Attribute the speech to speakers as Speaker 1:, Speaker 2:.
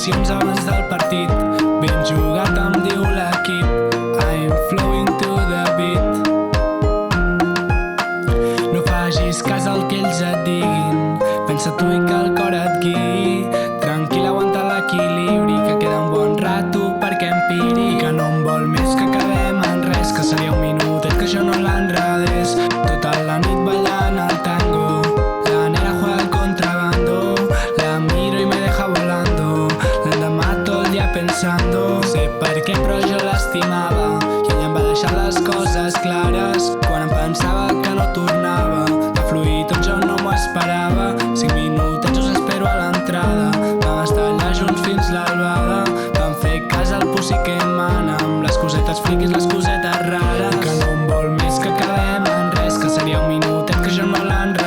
Speaker 1: oracions abans del partit. Ben jugat em diu l'equip, I'm flowing to the beat. No facis cas al que ells et diguin, pensa tu i que el cor et guiï. Tranquil, aguanta l'equilibri, que queda un bon rato perquè empiri. Que no em vol més que acabem en res, que seria un minutet que jo no l'enredés. Tota la nit ballant el tango, la nena juega al contrabando, la miro y me deja volando, l'endemà tot el dia pensando. Sé per què però jo l'estimava i ella em va deixar les coses clares quan em pensava que no tornava. Va fluir tot, jo no m'ho esperava. 5 minutets us espero a l'entrada, vam estar allà junts fins l'albada. Vam fer cas al pussi que mana, amb les cosetes friquis, les cosetes rares. Que no em vol més que acabem en res, que seria un minutet que jo no l'enredés.